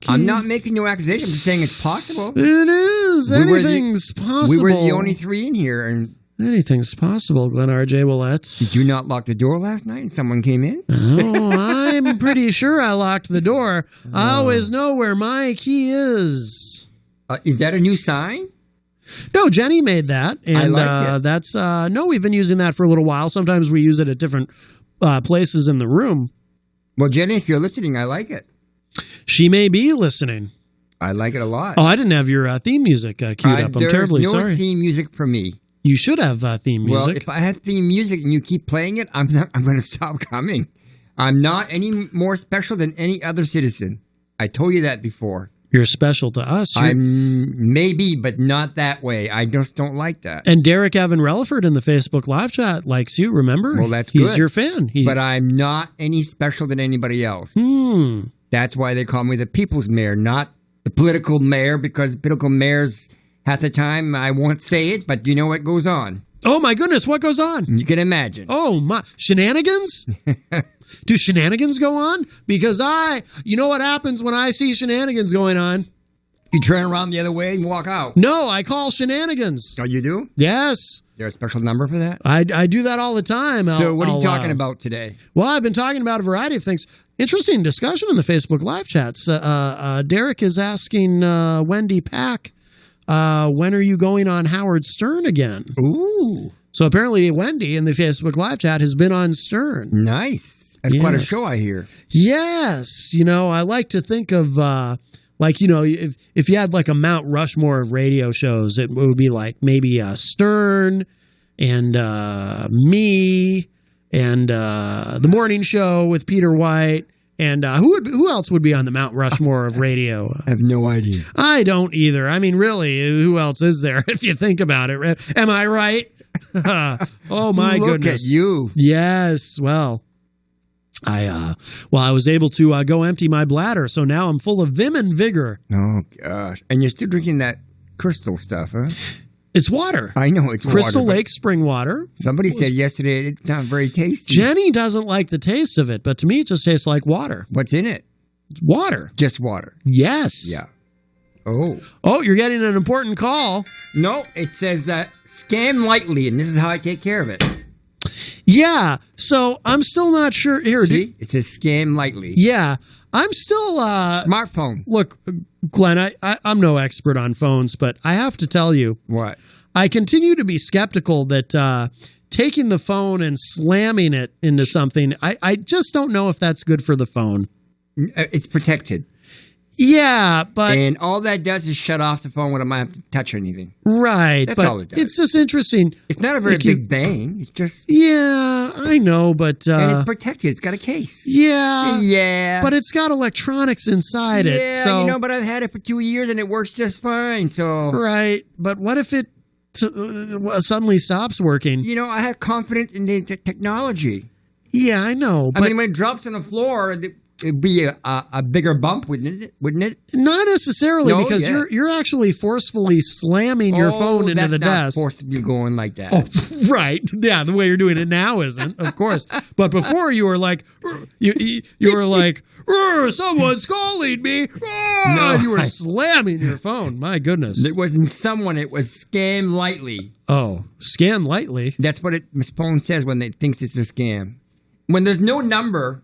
I'm not making no accusation. I'm just saying it's possible. It is. Anything's possible. We were the only three in here, and anything's possible, Glenn R.J. Willett. Did you not lock the door last night and someone came in? Oh, I'm pretty sure I locked the door. I always know where my key is. Is that a new sign? No, Jenny made that. And I like it. That's, no, we've been using that for a little while. Sometimes we use it at different places in the room. Well, Jenny, if you're listening, I like it. She may be listening. I like it a lot. Oh, I didn't have your theme music queued up. I'm terribly sorry. There's no theme music for me. You should have theme music. Well, if I had theme music and you keep playing it, I'm going to stop coming. I'm not any more special than any other citizen. I told you that before. You're special to us. I'm maybe, but not that way. I just don't like that. And Derek Evan Relaford in the Facebook live chat likes you, remember? Well, that's He's good. your fan. But I'm not any special than anybody else. That's why they call me the people's mayor, not the political mayor, because political mayors, half the time, I won't say it, but you know what goes on. Oh, my goodness, what goes on? You can imagine. Oh, my. Shenanigans? Do shenanigans go on? Because you know what happens when I see shenanigans going on? You turn around the other way and walk out. No, I call shenanigans. Oh, you do? Yes. Is there a special number for that? I do that all the time. So what are you talking about today? Well, I've been talking about a variety of things. Interesting discussion in the Facebook live chats. Derek is asking Wendy Pack, when are you going on Howard Stern again? Ooh. So apparently Wendy in the Facebook live chat has been on Stern. Nice. That's quite a show, I hear. Yes. You know, I like to think of, if you had like a Mount Rushmore of radio shows, it would be like maybe Stern and me and The Morning Show with Peter White. And who else would be on the Mount Rushmore of radio? I have no idea. I don't either. I mean, really, who else is there if you think about it? Am I right? Oh, my goodness. Look at you. Yes. Well, I was able to go empty my bladder, so now I'm full of vim and vigor. Oh, gosh. And you're still drinking that crystal stuff, huh? It's water. I know it's Crystal water. Lake spring water. Somebody said yesterday it's not very tasty. Jenny doesn't like the taste of it, but to me it just tastes like water. What's in it? Water. Just water. Yes. Yeah. Oh. Oh, you're getting an important call. No, it says scam lightly, and this is how I take care of it. Yeah. So I'm still not sure. Here, see? It says scam lightly. Yeah. I'm still... Smartphone. Look, Glenn, I'm no expert on phones, but I have to tell you... What? I continue to be skeptical that taking the phone and slamming it into something, I just don't know if that's good for the phone. It's protected. Yeah, but... And all that does is shut off the phone when I might have to touch anything. Right. That's but all it does. It's just interesting. It's not a very big bang. It's just... Yeah, I know, but... and it's protected. It's got a case. Yeah. Yeah. But it's got electronics inside it. So... you know, but I've had it for 2 years and it works just fine, so... Right. But what if it suddenly stops working? You know, I have confidence in the technology. Yeah, I know. But I mean, when it drops on the floor... It'd be a bigger bump, wouldn't it? Not necessarily, because you're actually forcefully slamming your phone into the desk. That's not forcibly going like that. Oh, right. Yeah, the way you're doing it now isn't, of course. But before you were like, you were like, someone's calling me. No, you were slamming your phone. My goodness. It wasn't someone. It was scam lightly. Oh, scam lightly? That's what my phone says when it thinks it's a scam. When there's no number...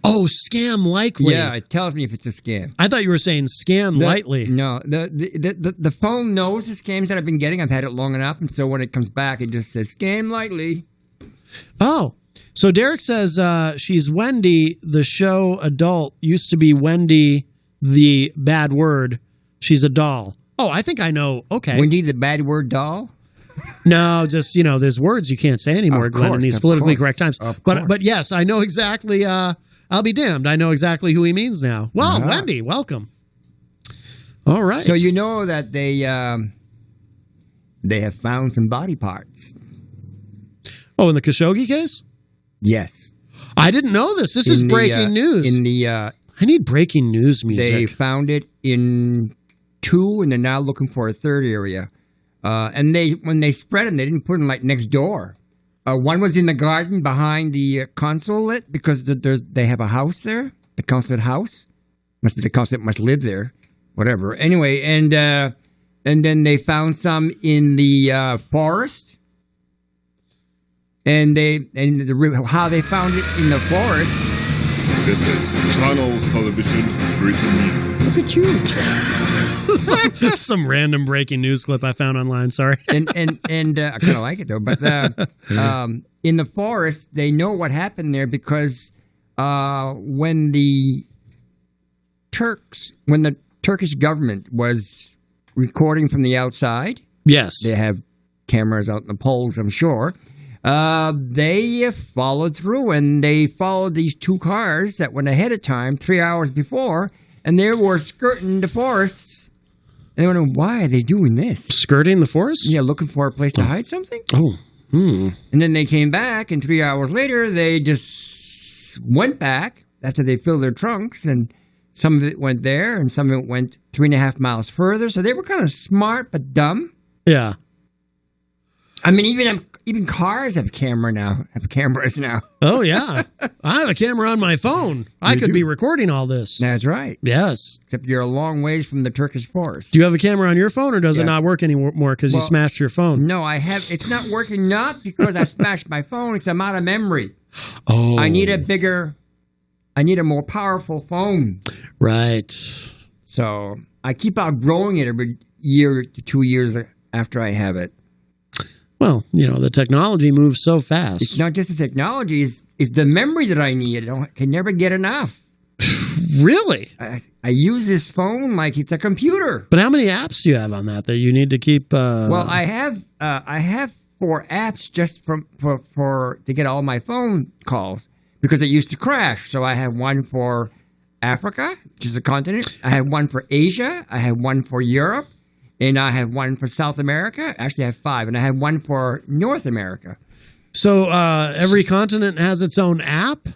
Oh, scam likely. Yeah, it tells me if it's a scam. I thought you were saying scan lightly. No, the phone knows the scams that I've been getting. I've had it long enough, and so when it comes back, it just says scam lightly. Oh, so Derek says she's Wendy, the show adult. Used to be Wendy, the bad word. She's a doll. Oh, I think I know. Okay. Wendy, the bad word doll? No, just, there's words you can't say anymore, Glenn, in these politically correct times. But yes, I know exactly, I'll be damned. I know exactly who he means now. Well, Wendy, welcome. All right. So you know that they have found some body parts. Oh, in the Khashoggi case? Yes. I didn't know this. This is breaking news. I need breaking news music. They found it in 2, and they're now looking for a 3rd area. And when they spread them, they didn't put them like next door. One was in the garden behind the consulate because they have a house there, the consulate house. Must be the continent must live there. Whatever. Anyway, and then they found some in the forest. And how they found it in the forest. This is Channels Television's breaking news. Look at you. Some random breaking news clip I found online. Sorry. and I kind of like it though. But in the forest, they know what happened there because when the Turkish government was recording from the outside, yes, they have cameras out in the poles, I'm sure. They followed through and they followed these two cars that went ahead of time 3 hours before, and they were skirting the forests. And they wondered, why are they doing this? Skirting the forest? Yeah, looking for a place to hide something. Oh. And then they came back, and 3 hours later, they just went back after they filled their trunks, and some of it went there, and some of it went 3.5 miles further. So they were kind of smart but dumb. Yeah. I mean, even cars have cameras now. Oh, yeah. I have a camera on my phone. I could be recording all this. That's right. Yes. Except you're a long ways from the Turkish forest. Do you have a camera on your phone, or does it not work anymore because you smashed your phone? No, I have. It's not working not because I smashed my phone, because I'm out of memory. Oh. I need a more powerful phone. Right. So I keep outgrowing it every year to 2 years after I have it. Well, the technology moves so fast. It's not just the technology; it's the memory that I need. I can never get enough. Really? I use this phone like it's a computer. But how many apps do you have on that you need to keep? Well, I have 4 apps just for to get all my phone calls because it used to crash. So I have one for Africa, which is a continent. I have one for Asia. I have one for Europe. And I have one for South America. Actually, I have 5. And I have one for North America. So every continent has its own app?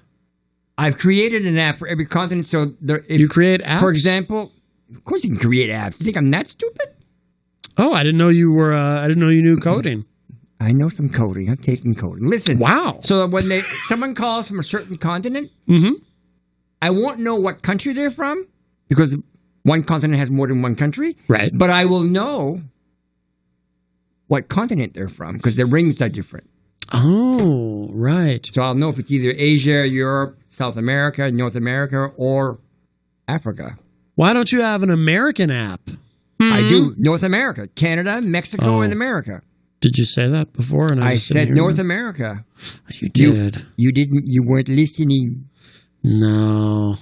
I've created an app for every continent. So you create apps? For example, of course you can create apps. You think I'm that stupid? Oh, I didn't know you were. I didn't know you knew coding. I know some coding. I'm taking coding. Listen. Wow. So when someone calls from a certain continent, I won't know what country they're from because one continent has more than one country. Right. But I will know what continent they're from because their rings are different. Oh, right. So I'll know if it's either Asia, Europe, South America, North America, or Africa. Why don't you have an American app? I do. North America, Canada, Mexico, and America. Did you say that before? And I said North America. You did. You didn't. You weren't listening. No.